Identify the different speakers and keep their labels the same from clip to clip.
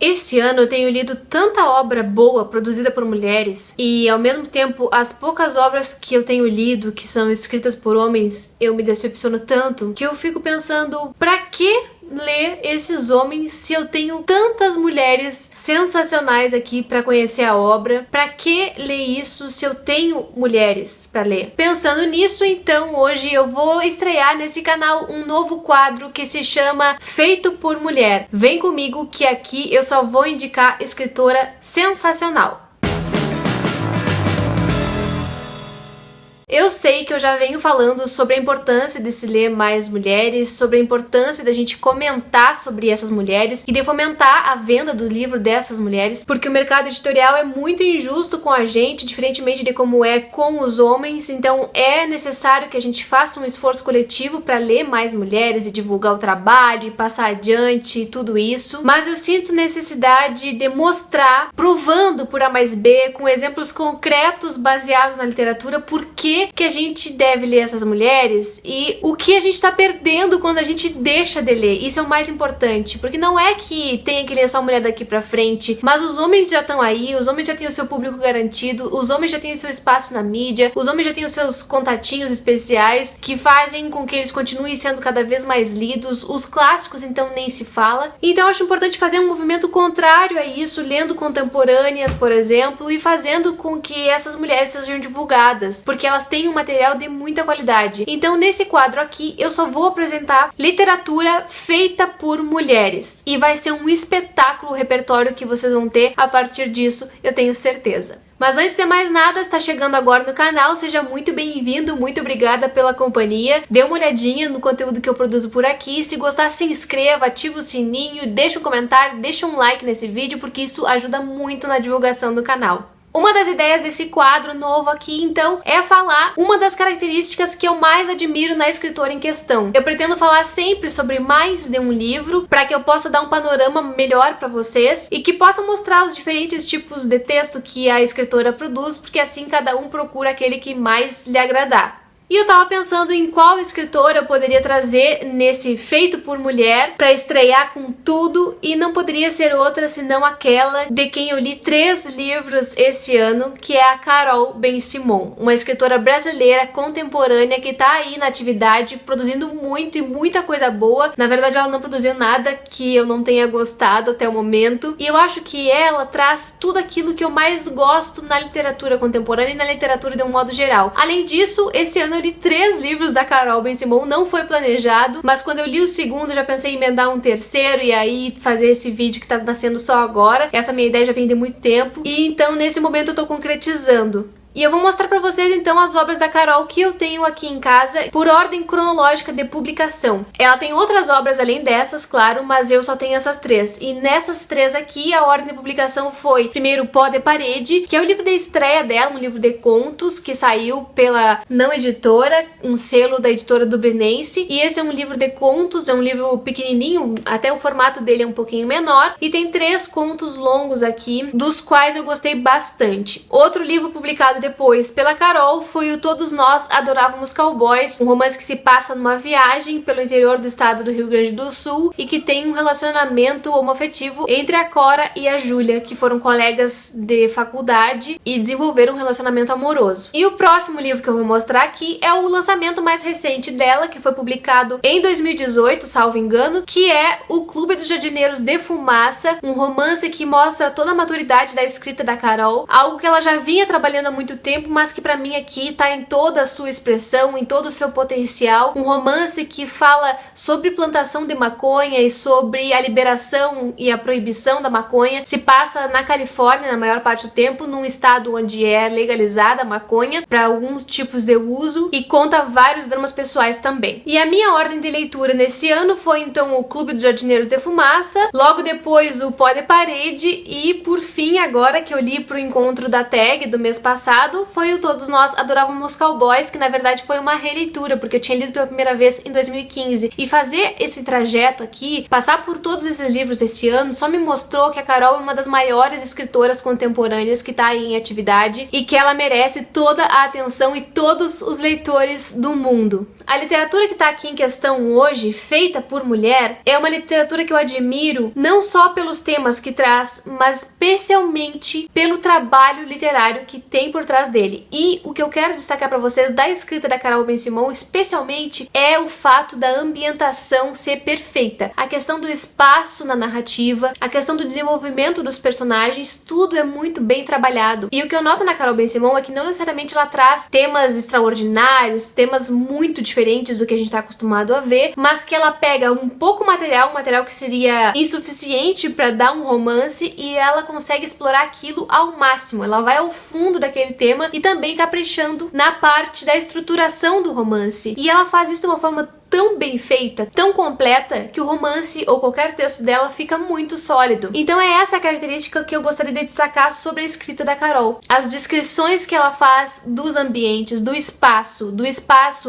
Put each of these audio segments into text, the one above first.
Speaker 1: Esse ano eu tenho lido tanta obra boa produzida por mulheres e, ao mesmo tempo, as poucas obras que eu tenho lido que são escritas por homens, eu me decepciono tanto que eu fico pensando, pra que ler esses homens se eu tenho tantas mulheres sensacionais aqui pra conhecer a obra? Pra que ler isso se eu tenho mulheres pra ler? Pensando nisso, então, hoje eu vou estrear nesse canal um novo quadro que se chama Feito por Mulher. Vem comigo que aqui eu só vou indicar escritora sensacional. Eu sei que eu já venho falando sobre a importância de se ler mais mulheres, sobre a importância da gente comentar sobre essas mulheres e de fomentar a venda do livro dessas mulheres, porque o mercado editorial é muito injusto com a gente, diferentemente de como é com os homens, então é necessário que a gente faça um esforço coletivo para ler mais mulheres e divulgar o trabalho e passar adiante e tudo isso, mas eu sinto necessidade de mostrar, provando por A mais B, com exemplos concretos baseados na literatura, por que a gente deve ler essas mulheres e o que a gente tá perdendo quando a gente deixa de ler. Isso é o mais importante, porque não é que tenha que ler só mulher daqui pra frente, mas os homens já estão aí, os homens já têm o seu público garantido, os homens já têm o seu espaço na mídia, os homens já têm os seus contatinhos especiais que fazem com que eles continuem sendo cada vez mais lidos, os clássicos então nem se fala. Então eu acho importante fazer um movimento contrário a isso, lendo contemporâneas, por exemplo, e fazendo com que essas mulheres sejam divulgadas, porque elas têm um material de muita qualidade. Então nesse quadro aqui eu só vou apresentar literatura feita por mulheres e vai ser um espetáculo o repertório que vocês vão ter a partir disso, eu tenho certeza. Mas antes de mais nada, está chegando agora no canal, seja muito bem-vindo, muito obrigada pela companhia, dê uma olhadinha no conteúdo que eu produzo por aqui, se gostar se inscreva, ativa o sininho, deixa um comentário, deixa um like nesse vídeo porque isso ajuda muito na divulgação do canal. Uma das ideias desse quadro novo aqui, então, é falar uma das características que eu mais admiro na escritora em questão. Eu pretendo falar sempre sobre mais de um livro, para que eu possa dar um panorama melhor para vocês e que possa mostrar os diferentes tipos de texto que a escritora produz, porque assim cada um procura aquele que mais lhe agradar. E eu tava pensando em qual escritora eu poderia trazer nesse Feito por Mulher para estrear com tudo, e não poderia ser outra senão aquela de quem eu li 3 livros esse ano, que é a Carol Ben-Simon, uma escritora brasileira contemporânea que tá aí na atividade, produzindo muito e muita coisa boa. Na verdade ela não produziu nada que eu não tenha gostado até o momento, e eu acho que ela traz tudo aquilo que eu mais gosto na literatura contemporânea e na literatura de um modo geral. Além disso, esse ano eu li 3 livros da Carol Ben-Simon, não foi planejado, mas quando eu li o segundo já pensei em emendar um terceiro e aí fazer esse vídeo que tá nascendo só agora. Essa minha ideia já vem de muito tempo e então nesse momento eu tô concretizando. E eu vou mostrar pra vocês então as obras da Carol que eu tenho aqui em casa por ordem cronológica de publicação. Ela tem outras obras além dessas, claro, mas eu só tenho essas 3. E nessas 3 aqui a ordem de publicação foi primeiro Pó de Parede, que é o livro de estreia dela, um livro de contos que saiu pela Não Editora, um selo da editora dublinense. E esse é um livro de contos, é um livro pequenininho, até o formato dele é um pouquinho menor. E tem 3 contos longos aqui, dos quais eu gostei bastante. Outro livro publicado depois pela Carol foi o Todos Nós Adorávamos Cowboys, um romance que se passa numa viagem pelo interior do estado do Rio Grande do Sul e que tem um relacionamento homoafetivo entre a Cora e a Júlia, que foram colegas de faculdade e desenvolveram um relacionamento amoroso. E o próximo livro que eu vou mostrar aqui é o lançamento mais recente dela, que foi publicado em 2018, salvo engano, que é O Clube dos Jardineiros de Fumaça, um romance que mostra toda a maturidade da escrita da Carol, algo que ela já vinha trabalhando há muito tempo, mas que pra mim aqui tá em toda a sua expressão, em todo o seu potencial. Um romance que fala sobre plantação de maconha e sobre a liberação e a proibição da maconha. Se passa na Califórnia na maior parte do tempo, num estado onde é legalizada a maconha para alguns tipos de uso, e conta vários dramas pessoais também. E a minha ordem de leitura nesse ano foi então O Clube dos Jardineiros de Fumaça, logo depois o Pó de Parede e por fim, agora que eu li pro encontro da tag do mês passado, foi o Todos Nós Adorávamos Cowboys, que na verdade foi uma releitura, porque eu tinha lido pela primeira vez em 2015. E fazer esse trajeto aqui, passar por todos esses livros esse ano, só me mostrou que a Carol é uma das maiores escritoras contemporâneas que tá aí em atividade e que ela merece toda a atenção e todos os leitores do mundo. A literatura que tá aqui em questão hoje, feita por mulher, é uma literatura que eu admiro não só pelos temas que traz, mas especialmente pelo trabalho literário que tem por trás dele. E o que eu quero destacar para vocês da escrita da Carol Ben-Simon, especialmente, é o fato da ambientação ser perfeita. A questão do espaço na narrativa, a questão do desenvolvimento dos personagens, tudo é muito bem trabalhado. E o que eu noto na Carol Ben-Simon é que não necessariamente ela traz temas extraordinários, temas muito diferentes do que a gente está acostumado a ver, mas que ela pega um pouco material, um material que seria insuficiente para dar um romance, e ela consegue explorar aquilo ao máximo. Ela vai ao fundo daquele tema e também caprichando na parte da estruturação do romance. E ela faz isso de uma forma tão bem feita, tão completa, que o romance ou qualquer texto dela fica muito sólido. Então é essa a característica que eu gostaria de destacar sobre a escrita da Carol. As descrições que ela faz dos ambientes, do espaço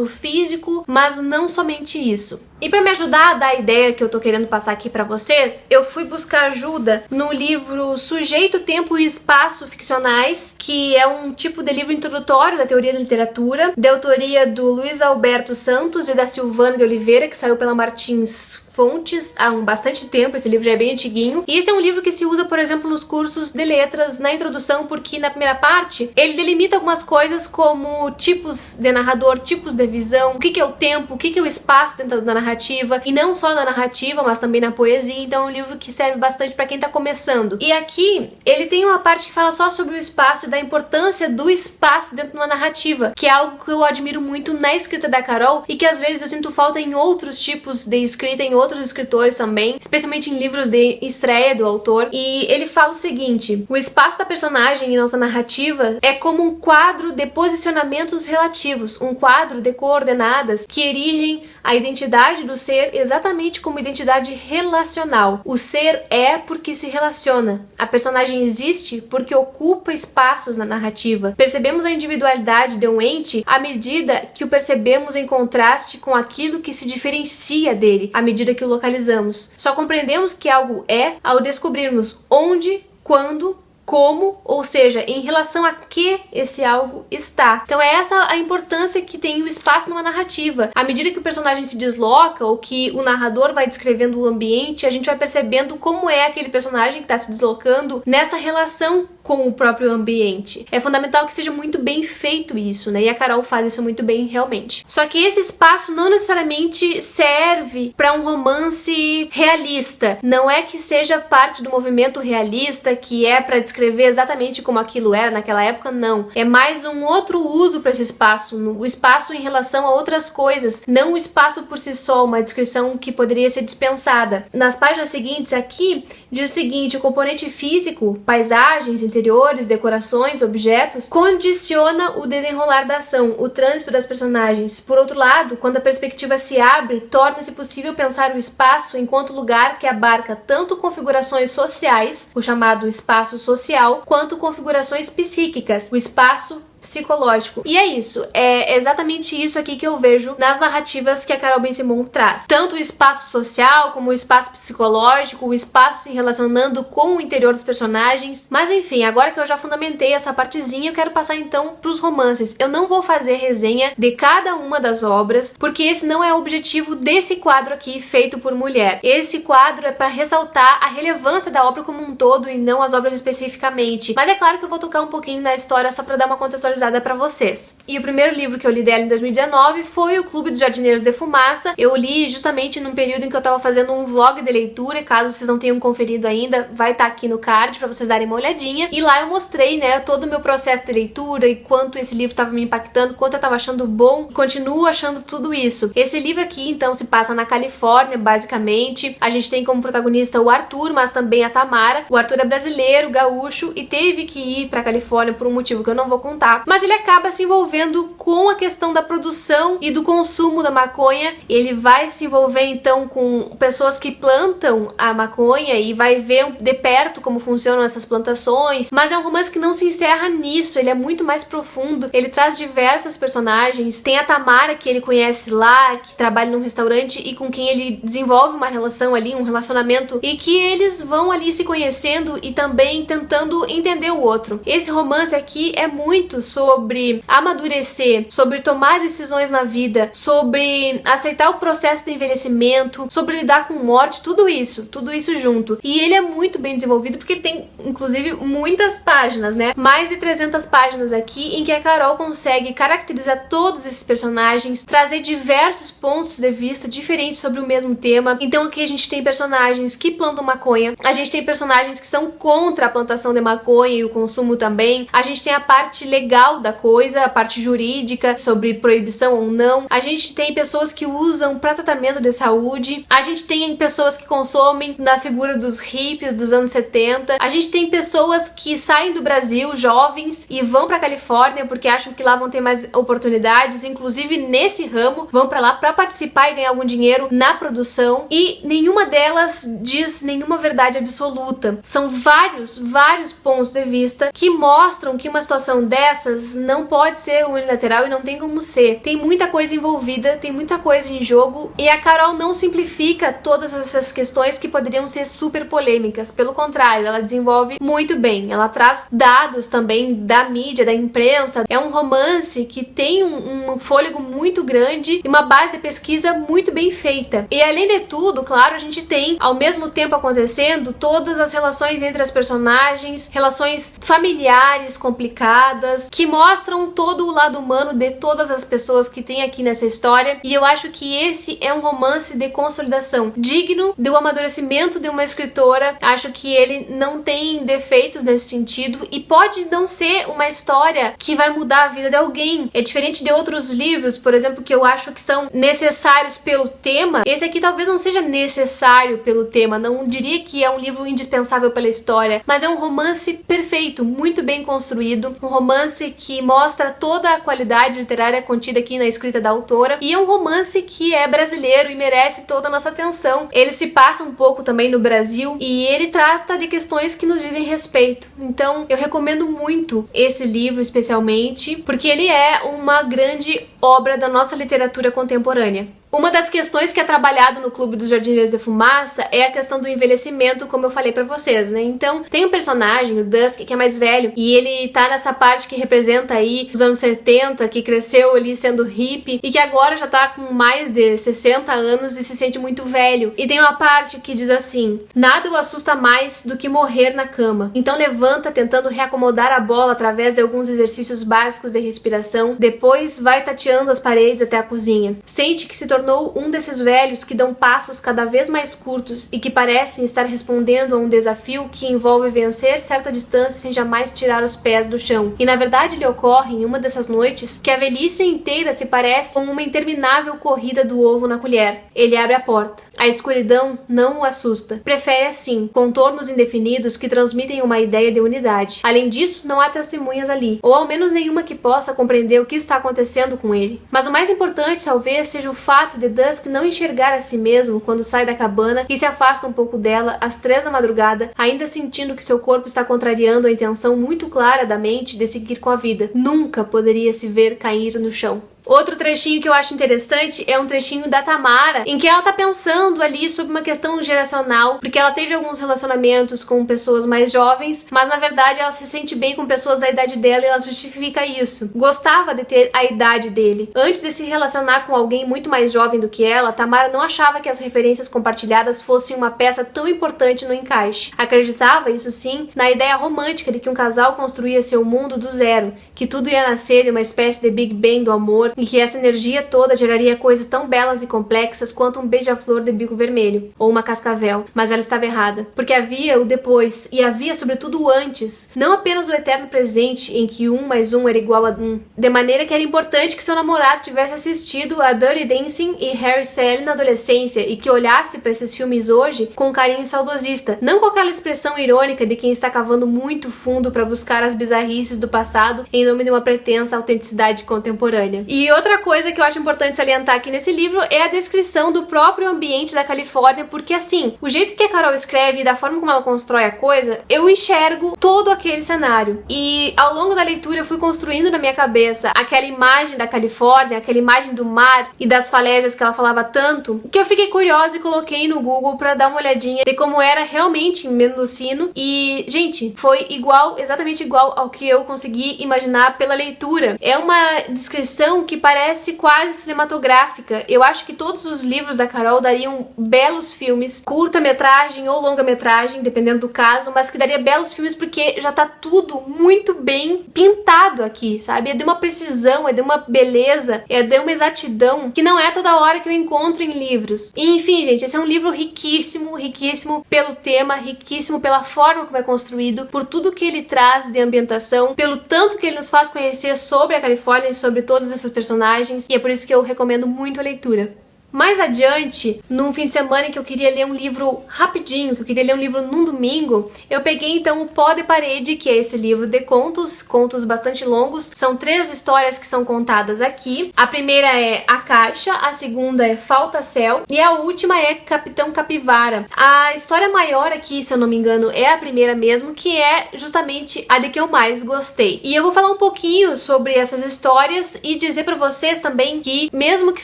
Speaker 1: físico, mas não somente isso. E para me ajudar a dar a ideia que eu tô querendo passar aqui para vocês, eu fui buscar ajuda no livro Sujeito, Tempo e Espaço Ficcionais, que é um tipo de livro introdutório da teoria da literatura, de autoria do Luiz Alberto Santos e da Silvana de Oliveira, que saiu pela Martins Fontes há bastante tempo. Esse livro já é bem antiguinho. E esse é um livro que se usa, por exemplo, nos cursos de letras, na introdução, porque na primeira parte ele delimita algumas coisas como tipos de narrador, tipos de visão, o que é o tempo, o que é o espaço dentro da narrativa, e não só na narrativa, mas também na poesia. Então é um livro que serve bastante para quem tá começando. E aqui ele tem uma parte que fala só sobre o espaço e da importância do espaço dentro de uma narrativa, que é algo que eu admiro muito na escrita da Carol e que às vezes eu sinto falta em outros tipos de escrita, em outros escritores também, especialmente em livros de estreia do autor. E ele fala o seguinte: o espaço da personagem em nossa narrativa é como um quadro de posicionamentos relativos, um quadro de coordenadas que erigem a identidade do ser exatamente como identidade relacional. O ser é porque se relaciona. A personagem existe porque ocupa espaços na narrativa. Percebemos a individualidade de um ente à medida que o percebemos em contraste com aquilo que se diferencia dele, à medida que o localizamos. Só compreendemos que algo é ao descobrirmos onde, quando, como, ou seja, em relação a que esse algo está. Então é essa a importância que tem o espaço numa narrativa. À medida que o personagem se desloca ou que o narrador vai descrevendo o ambiente, a gente vai percebendo como é aquele personagem que está se deslocando nessa relação com o próprio ambiente. É fundamental que seja muito bem feito isso, né? E a Carol faz isso muito bem, realmente. Só que esse espaço não necessariamente serve para um romance realista. Não é que seja parte do movimento realista, que é para descrever exatamente como aquilo era naquela época, não. É mais um outro uso para esse espaço, o espaço em relação a outras coisas, não o espaço por si só, uma descrição que poderia ser dispensada. Nas páginas seguintes aqui, diz o seguinte: o componente físico, paisagens, interiores, decorações, objetos, condiciona o desenrolar da ação, o trânsito das personagens. Por outro lado, quando a perspectiva se abre, torna-se possível pensar o espaço enquanto lugar que abarca tanto configurações sociais, o chamado espaço social, quanto configurações psíquicas, o espaço psicológico. E é isso, é exatamente isso aqui que eu vejo nas narrativas que a Carol Ben-Simon traz. Tanto o espaço social, como o espaço psicológico, o espaço se relacionando com o interior dos personagens. Mas enfim, agora que eu já fundamentei essa partezinha, eu quero passar então pros romances. Eu não vou fazer resenha de cada uma das obras, porque esse não é o objetivo desse quadro aqui, feito por mulher. Esse quadro é para ressaltar a relevância da obra como um todo e não as obras especificamente. Mas é claro que eu vou tocar um pouquinho na história só para dar uma contextualização para vocês. E o primeiro livro que eu li dela em 2019 foi O Clube dos Jardineiros de Fumaça. Eu li justamente num período em que eu tava fazendo um vlog de leitura, caso vocês não tenham conferido ainda, vai estar aqui no card para vocês darem uma olhadinha. E lá eu mostrei, né, todo o meu processo de leitura e quanto esse livro tava me impactando, quanto eu tava achando bom, e continuo achando tudo isso. Esse livro aqui, então, se passa na Califórnia, basicamente. A gente tem como protagonista o Arthur, mas também a Tamara. O Arthur é brasileiro, gaúcho, e teve que ir pra Califórnia por um motivo que eu não vou contar. Mas ele acaba se envolvendo com a questão da produção e do consumo da maconha. Ele vai se envolver então com pessoas que plantam a maconha e vai ver de perto como funcionam essas plantações. Mas é um romance que não se encerra nisso, ele é muito mais profundo. Ele traz diversas personagens. Tem a Tamara, que ele conhece lá, que trabalha num restaurante e com quem ele desenvolve uma relação ali, um relacionamento, e que eles vão ali se conhecendo e também tentando entender o outro. Esse romance aqui é muito sobre amadurecer, sobre tomar decisões na vida, sobre aceitar o processo de envelhecimento, sobre lidar com morte, tudo isso junto. E ele é muito bem desenvolvido porque ele tem, inclusive, muitas páginas, né? Mais de 300 páginas aqui, em que a Carol consegue caracterizar todos esses personagens, trazer diversos pontos de vista diferentes sobre o mesmo tema. Então aqui a gente tem personagens que plantam maconha, a gente tem personagens que são contra a plantação de maconha e o consumo também, a gente tem a parte legal da coisa, a parte jurídica, sobre proibição ou não, a gente tem pessoas que usam para tratamento de saúde, a gente tem pessoas que consomem na figura dos hippies dos anos 70, a gente tem pessoas que saem do Brasil, jovens, e vão pra Califórnia porque acham que lá vão ter mais oportunidades, inclusive nesse ramo, vão pra lá pra participar e ganhar algum dinheiro na produção, e nenhuma delas diz nenhuma verdade absoluta. São vários pontos de vista que mostram que uma situação dessas não pode ser unilateral e não tem como ser. Tem muita coisa envolvida, tem muita coisa em jogo, e a Carol não simplifica todas essas questões que poderiam ser super polêmicas. Pelo contrário, ela desenvolve muito bem. Ela traz dados também da mídia, da imprensa. É um romance que tem um fôlego muito grande e uma base de pesquisa muito bem feita. E além de tudo, claro, a gente tem ao mesmo tempo acontecendo todas as relações entre as personagens, relações familiares complicadas, que mostram todo o lado humano de todas as pessoas que tem aqui nessa história. E eu acho que esse é um romance de consolidação, digno do amadurecimento de uma escritora. Acho que ele não tem defeitos nesse sentido e pode não ser uma história que vai mudar a vida de alguém. É diferente de outros livros, por exemplo, que eu acho que são necessários pelo tema. Esse aqui talvez não seja necessário pelo tema, não diria que é um livro indispensável pela história, mas é um romance perfeito, muito bem construído, um romance que mostra toda a qualidade literária contida aqui na escrita da autora, e é um romance que é brasileiro e merece toda a nossa atenção. Ele se passa um pouco também no Brasil e ele trata de questões que nos dizem respeito. Então eu recomendo muito esse livro, especialmente porque ele é uma grande obra da nossa literatura contemporânea. Uma das questões que é trabalhado no Clube dos Jardineiros de Fumaça é a questão do envelhecimento, como eu falei pra vocês, né? Então, tem um personagem, o Dusk, que é mais velho, e ele tá nessa parte que representa aí os anos 70, que cresceu ali sendo hippie, e que agora já tá com mais de 60 anos e se sente muito velho. E tem uma parte que diz assim: nada o assusta mais do que morrer na cama. Então levanta tentando reacomodar a bola através de alguns exercícios básicos de respiração, depois vai tateando as paredes até a cozinha. Sente que se tornou um desses velhos que dão passos cada vez mais curtos e que parecem estar respondendo a um desafio que envolve vencer certa distância sem jamais tirar os pés do chão. E na verdade lhe ocorre em uma dessas noites que a velhice inteira se parece com uma interminável corrida do ovo na colher. Ele abre a porta. A escuridão não o assusta. Prefere assim, contornos indefinidos que transmitem uma ideia de unidade. Além disso, não há testemunhas ali, ou ao menos nenhuma que possa compreender o que está acontecendo com ele. Mas o mais importante talvez seja o fato de Dusk não enxergar a si mesmo quando sai da cabana e se afasta um pouco dela às 3 da madrugada, ainda sentindo que seu corpo está contrariando a intenção muito clara da mente de seguir com a vida. Nunca poderia se ver cair no chão. Outro trechinho que eu acho interessante é um trechinho da Tamara, em que ela tá pensando ali sobre uma questão geracional, porque ela teve alguns relacionamentos com pessoas mais jovens, mas na verdade ela se sente bem com pessoas da idade dela e ela justifica isso. Gostava de ter a idade dele. Antes de se relacionar com alguém muito mais jovem do que ela, Tamara não achava que as referências compartilhadas fossem uma peça tão importante no encaixe. Acreditava, isso sim, na ideia romântica de que um casal construía seu mundo do zero, que tudo ia nascer de uma espécie de Big Bang do amor, e que essa energia toda geraria coisas tão belas e complexas quanto um beija-flor de bico vermelho, ou uma cascavel. Mas ela estava errada, porque havia o depois, e havia sobretudo o antes, não apenas o eterno presente, em que 1 mais 1 era igual a 1, de maneira que era importante que seu namorado tivesse assistido a Dirty Dancing e Harry e Sally na adolescência, e que olhasse para esses filmes hoje com carinho saudosista, não com aquela expressão irônica de quem está cavando muito fundo para buscar as bizarrices do passado em nome de uma pretensa autenticidade contemporânea. E E outra coisa que eu acho importante salientar aqui nesse livro é a descrição do próprio ambiente da Califórnia, porque assim, o jeito que a Carol escreve e da forma como ela constrói a coisa, eu enxergo todo aquele cenário. E ao longo da leitura eu fui construindo na minha cabeça aquela imagem da Califórnia, aquela imagem do mar e das falésias que ela falava tanto, que eu fiquei curiosa e coloquei no Google pra dar uma olhadinha de como era realmente em Mendocino. E, gente, foi igual, exatamente igual ao que eu consegui imaginar pela leitura. É uma descrição que parece quase cinematográfica. Eu acho que todos os livros da Carol dariam belos filmes, curta-metragem ou longa-metragem, dependendo do caso, mas que daria belos filmes porque já tá tudo muito bem pintado aqui, sabe? É de uma precisão, é de uma beleza, é de uma exatidão que não é toda hora que eu encontro em livros. E, enfim, gente, esse é um livro riquíssimo, riquíssimo pelo tema, riquíssimo pela forma como é construído, por tudo que ele traz de ambientação, pelo tanto que ele nos faz conhecer sobre a Califórnia e sobre todas essas personagens, e é por isso que eu recomendo muito a leitura. Mais adiante, num fim de semana em que eu queria ler um livro rapidinho, que eu queria ler um livro num domingo, eu peguei então o Pó de Parede, que é esse livro de contos, contos bastante longos. São 3 histórias que são contadas aqui. A primeira é A Caixa, a segunda é Falta Céu e a última é Capitão Capivara. A história maior aqui, se eu não me engano, é a primeira mesmo, que é justamente a de que eu mais gostei. E eu vou falar um pouquinho sobre essas histórias e dizer pra vocês também que, mesmo que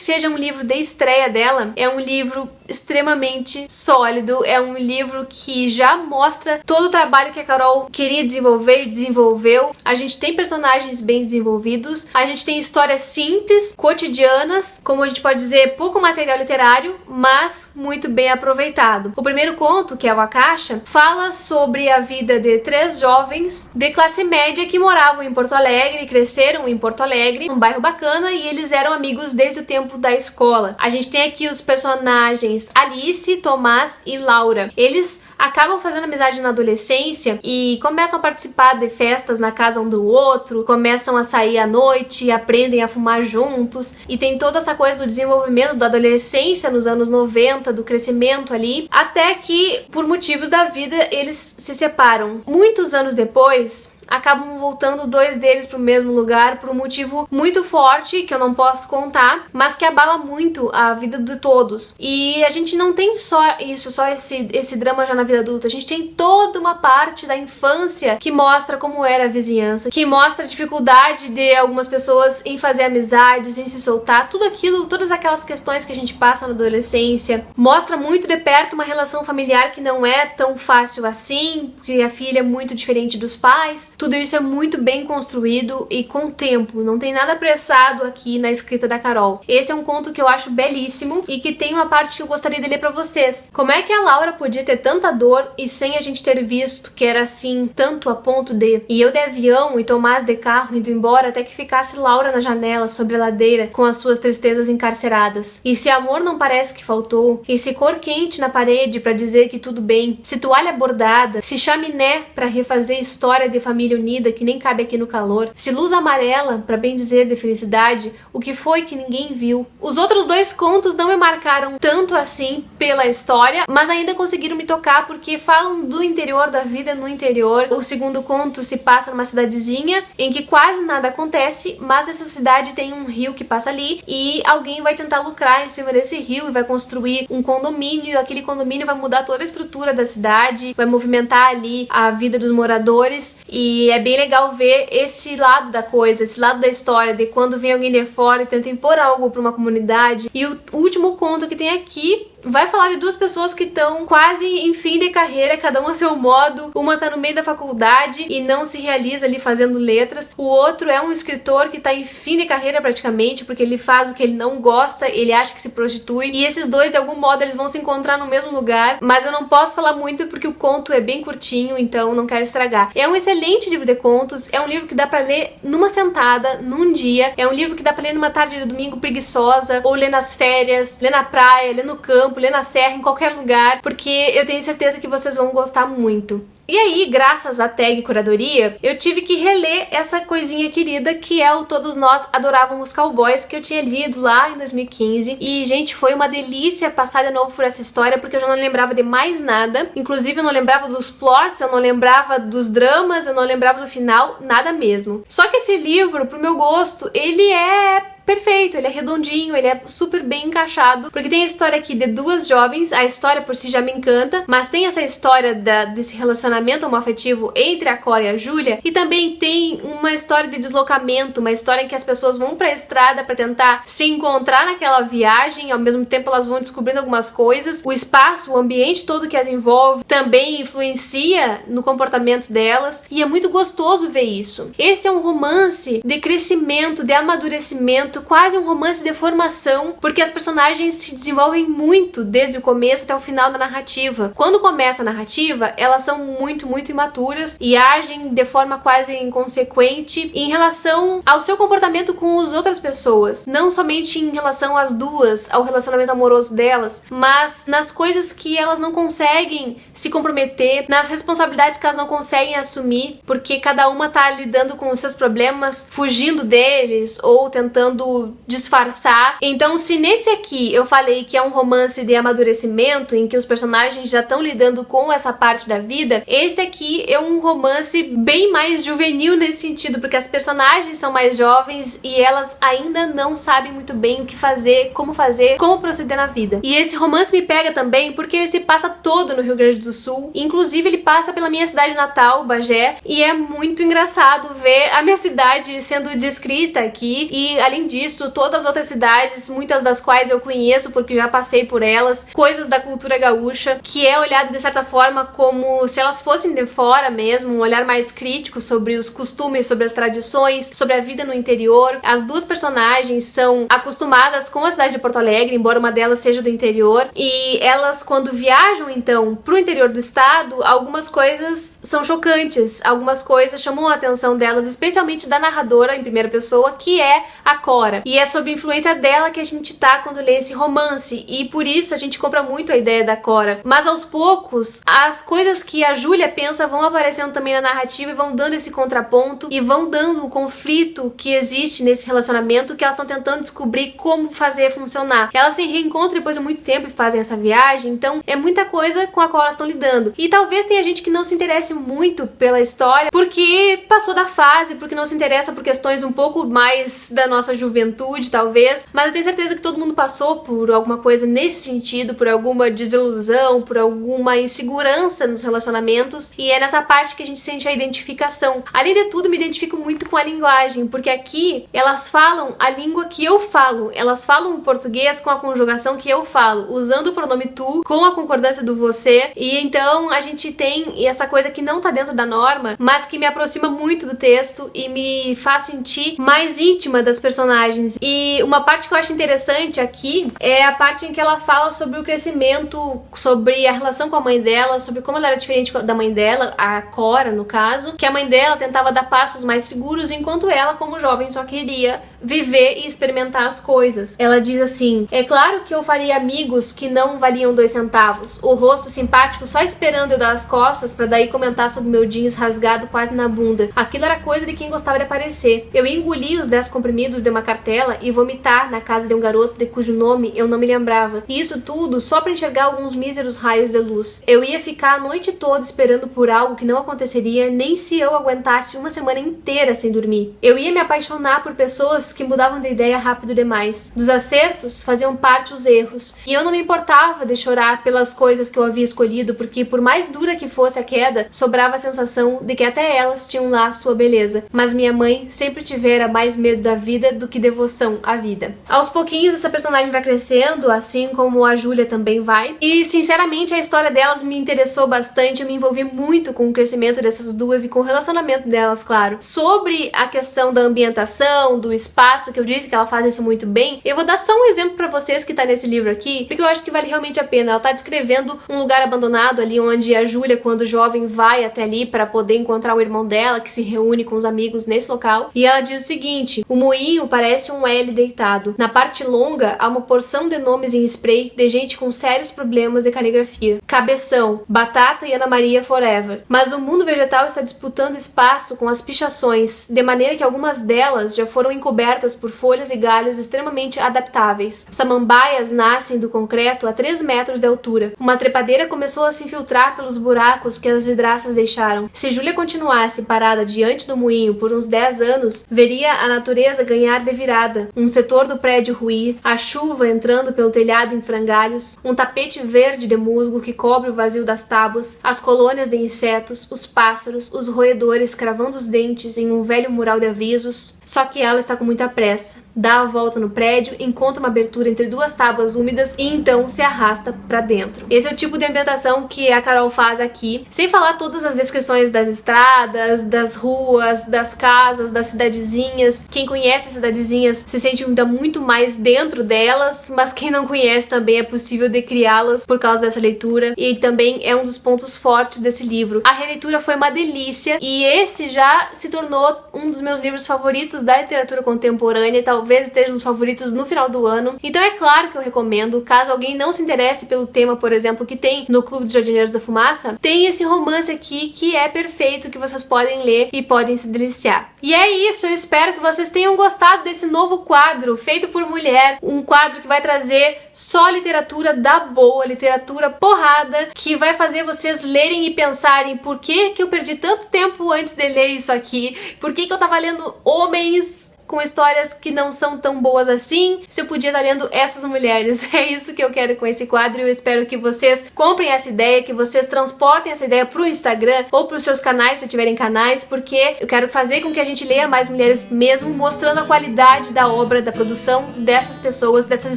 Speaker 1: seja um livro de estreia dela, é um livro extremamente sólido, é um livro que já mostra todo o trabalho que a Carol queria desenvolver e desenvolveu. A gente tem personagens bem desenvolvidos, a gente tem histórias simples, cotidianas, como a gente pode dizer, pouco material literário, mas muito bem aproveitado. O primeiro conto, que é o A Caixa, fala sobre a vida de 3 jovens de classe média que moravam em Porto Alegre, cresceram em Porto Alegre, um bairro bacana, e eles eram amigos desde o tempo da escola. A gente tem aqui os personagens Alice, Tomás e Laura. Eles acabam fazendo amizade na adolescência e começam a participar de festas na casa um do outro, começam a sair à noite, aprendem a fumar juntos, e tem toda essa coisa do desenvolvimento da adolescência nos anos 90, do crescimento ali, até que, por motivos da vida, eles se separam. Muitos anos depois, acabam voltando 2 deles pro mesmo lugar por um motivo muito forte, que eu não posso contar, mas que abala muito a vida de todos. E a gente não tem só isso, só esse drama já na vida adulta, a gente tem toda uma parte da infância que mostra como era a vizinhança, que mostra a dificuldade de algumas pessoas em fazer amizades, em se soltar, tudo aquilo, todas aquelas questões que a gente passa na adolescência. Mostra muito de perto uma relação familiar que não é tão fácil assim, porque a filha é muito diferente dos pais. Tudo isso é muito bem construído e com tempo, não tem nada apressado aqui na escrita da Carol. Esse é um conto que eu acho belíssimo e que tem uma parte que eu gostaria de ler pra vocês. Como é que a Laura podia ter tanta dor e sem a gente ter visto que era assim, tanto a ponto de... E eu de avião e Tomás de carro indo embora até que ficasse Laura na janela, sobre a ladeira, com as suas tristezas encarceradas. E se amor não parece que faltou, e se cor quente na parede pra dizer que tudo bem, se toalha bordada, se chaminé pra refazer história de família unida que nem cabe aqui no calor, se luz amarela pra bem dizer de felicidade, o que foi que ninguém viu. Os outros 2 contos não me marcaram tanto assim pela história, mas ainda conseguiram me tocar porque falam do interior, da vida no interior. O segundo conto se passa numa cidadezinha em que quase nada acontece, mas essa cidade tem um rio que passa ali e alguém vai tentar lucrar em cima desse rio e vai construir um condomínio, e aquele condomínio vai mudar toda a estrutura da cidade, vai movimentar ali a vida dos moradores. E é bem legal ver esse lado da coisa, esse lado da história, de quando vem alguém de fora e tenta impor algo para uma comunidade. E o último conto que tem aqui vai falar de 2 pessoas que estão quase em fim de carreira, cada um a seu modo. Uma tá no meio da faculdade e não se realiza ali fazendo letras. O outro é um escritor que tá em fim de carreira praticamente, porque ele faz o que ele não gosta, ele acha que se prostitui. E esses 2, de algum modo, eles vão se encontrar no mesmo lugar. Mas eu não posso falar muito porque o conto é bem curtinho, então não quero estragar. É um excelente livro de contos, é um livro que dá pra ler numa sentada, num dia. É um livro que dá pra ler numa tarde de domingo preguiçosa, ou ler nas férias, ler na praia, ler no campo, ler na serra, em qualquer lugar, porque eu tenho certeza que vocês vão gostar muito. E aí, graças à tag curadoria, eu tive que reler essa coisinha querida que é o Todos Nós Adorávamos Cowboys, que eu tinha lido lá em 2015. E, gente, foi uma delícia passar de novo por essa história, porque eu já não lembrava de mais nada. Inclusive, eu não lembrava dos plots, eu não lembrava dos dramas, eu não lembrava do final, nada mesmo. Só que esse livro, pro meu gosto, ele é perfeito, ele é redondinho, ele é super bem encaixado, porque tem a história aqui de duas jovens, a história por si já me encanta, mas tem essa história desse relacionamento homoafetivo entre a Cora e a Júlia, e também tem uma história de deslocamento, uma história em que as pessoas vão pra estrada pra tentar se encontrar naquela viagem, ao mesmo tempo elas vão descobrindo algumas coisas, o espaço, o ambiente todo que as envolve também influencia no comportamento delas, e é muito gostoso ver isso. Esse é um romance de crescimento, de amadurecimento, quase um romance de formação, porque as personagens se desenvolvem muito desde o começo até o final da narrativa. Quando começa a narrativa, elas são muito imaturas e agem de forma quase inconsequente em relação ao seu comportamento com as outras pessoas, não somente em relação às duas, ao relacionamento amoroso delas, mas nas coisas que elas não conseguem se comprometer, nas responsabilidades que elas não conseguem assumir, porque cada uma tá lidando com os seus problemas, fugindo deles ou tentando disfarçar. Então, se nesse aqui eu falei que é um romance de amadurecimento, em que os personagens já estão lidando com essa parte da vida, esse aqui é um romance bem mais juvenil nesse sentido, porque as personagens são mais jovens e elas ainda não sabem muito bem o que fazer, como proceder na vida. E esse romance me pega também porque ele se passa todo no Rio Grande do Sul, inclusive ele passa pela minha cidade natal, Bagé, e é muito engraçado ver a minha cidade sendo descrita aqui, e além disso, todas as outras cidades, muitas das quais eu conheço porque já passei por elas, coisas da cultura gaúcha, que é olhado de certa forma como se elas fossem de fora mesmo, um olhar mais crítico sobre os costumes, sobre as tradições, sobre a vida no interior. As duas personagens são acostumadas com a cidade de Porto Alegre, embora uma delas seja do interior, e elas, quando viajam então pro interior do estado, algumas coisas são chocantes, algumas coisas chamam a atenção delas, especialmente da narradora em primeira pessoa, que é a Cora, e é sob influência dela que a gente tá quando lê esse romance, e por isso a gente compra muito a ideia da Cora. Mas aos poucos, as coisas que a Júlia pensa vão aparecendo também na narrativa e vão dando esse contraponto e vão dando o conflito que existe nesse relacionamento, que elas estão tentando descobrir como fazer funcionar. Elas se reencontram depois de muito tempo e fazem essa viagem, então é muita coisa com a qual elas estão lidando. E talvez tenha gente que não se interesse muito pela história porque passou da fase, porque não se interessa por questões um pouco mais da nossa juventude, talvez, mas eu tenho certeza que todo mundo passou por alguma coisa nesse sentido, por alguma desilusão, por alguma insegurança nos relacionamentos, e é nessa parte que a gente sente a identificação. Além de tudo, me identifico muito com a linguagem, porque aqui elas falam a língua que eu falo, elas falam o português com a conjugação que eu falo, usando o pronome tu, com a concordância do você, e então a gente tem essa coisa que não tá dentro da norma, mas que me aproxima muito do texto e me faz sentir mais íntima das personagens. E uma parte que eu acho interessante aqui é a parte em que ela fala sobre o crescimento, sobre a relação com a mãe dela, sobre como ela era diferente da mãe dela, a Cora no caso, que a mãe dela tentava dar passos mais seguros, enquanto ela, como jovem, só queria viver e experimentar as coisas. Ela diz assim: é claro que eu faria amigos que não valiam 2 centavos, o rosto simpático só esperando eu dar as costas pra daí comentar sobre meu jeans rasgado quase na bunda. Aquilo era coisa de quem gostava de aparecer. Eu ia engolir os 10 comprimidos de uma cartela e vomitar na casa de um garoto de cujo nome eu não me lembrava. E isso tudo só pra enxergar alguns míseros raios de luz. Eu ia ficar a noite toda esperando por algo que não aconteceria nem se eu aguentasse uma semana inteira sem dormir. Eu ia me apaixonar por pessoas que mudavam de ideia rápido demais. Dos acertos faziam parte os erros. E eu não me importava de chorar pelas coisas que eu havia escolhido, porque por mais dura que fosse a queda, sobrava a sensação de que até elas tinham lá sua beleza. Mas minha mãe sempre tivera mais medo da vida do que devoção à vida. Aos pouquinhos essa personagem vai crescendo, assim como a Júlia também vai. E sinceramente a história delas me interessou bastante, eu me envolvi muito com o crescimento dessas duas e com o relacionamento delas, claro. Sobre a questão da ambientação, do espaço, que eu disse que ela faz isso muito bem, eu vou dar só um exemplo pra vocês que tá nesse livro aqui, porque eu acho que vale realmente a pena. Ela tá descrevendo um lugar abandonado ali, onde a Júlia, quando jovem, vai até ali para poder encontrar o irmão dela, que se reúne com os amigos nesse local, e ela diz o seguinte: o moinho parece um L deitado. Na parte longa, há uma porção de nomes em spray de gente com sérios problemas de caligrafia. Cabeção, Batata e Ana Maria Forever. Mas o mundo vegetal está disputando espaço com as pichações, de maneira que algumas delas já foram encobertas por folhas e galhos extremamente adaptáveis. Samambaias nascem do concreto a 3 metros de altura. Uma trepadeira começou a se infiltrar pelos buracos que as vidraças deixaram. Se Júlia continuasse parada diante do moinho por uns 10 anos, veria a natureza ganhar de virada, um setor do prédio ruir, a chuva entrando pelo telhado em frangalhos, um tapete verde de musgo que cobre o vazio das tábuas, as colônias de insetos, os pássaros, os roedores cravando os dentes em um velho mural de avisos. Só que ela está com muita pressa. Dá a volta no prédio, encontra uma abertura entre duas tábuas úmidas e então se arrasta pra dentro. Esse é o tipo de ambientação que a Carol faz aqui, sem falar todas as descrições das estradas, das ruas, das casas, das cidadezinhas. Quem conhece as cidadezinhas se sente ainda muito mais dentro delas, mas quem não conhece também é possível de criá-las por causa dessa leitura, e também é um dos pontos fortes desse livro. A releitura foi uma delícia e esse já se tornou um dos meus livros favoritos da literatura contemporânea e talvez esteja nos favoritos no final do ano. Então é claro que eu recomendo, caso alguém não se interesse pelo tema, por exemplo, que tem no Clube dos Jardineiros da Fumaça, tem esse romance aqui que é perfeito, que vocês podem ler e podem se deliciar. E é isso, eu espero que vocês tenham gostado desse novo quadro feito por mulher, um quadro que vai trazer só literatura da boa, literatura porrada, que vai fazer vocês lerem e pensarem por que eu perdi tanto tempo antes de ler isso aqui, por que eu tava lendo homens com histórias que não são tão boas assim, se eu podia estar lendo essas mulheres. É isso que eu quero com esse quadro e eu espero que vocês comprem essa ideia, que vocês transportem essa ideia pro Instagram ou pros seus canais, se tiverem canais, porque eu quero fazer com que a gente leia mais mulheres mesmo, mostrando a qualidade da obra, da produção dessas pessoas, dessas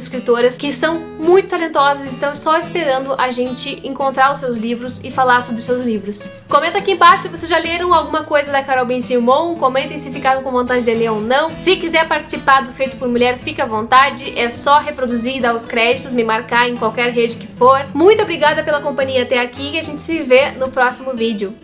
Speaker 1: escritoras que são muito talentosas, então só esperando a gente encontrar os seus livros e falar sobre os seus livros. Comenta aqui embaixo se vocês já leram alguma coisa da Carol Ben-Simon, comentem se ficaram com vontade de ler ou não. Se quiser participar do Feito por Mulher, fica à vontade, é só reproduzir e dar os créditos, me marcar em qualquer rede que for. Muito obrigada pela companhia até aqui e a gente se vê no próximo vídeo.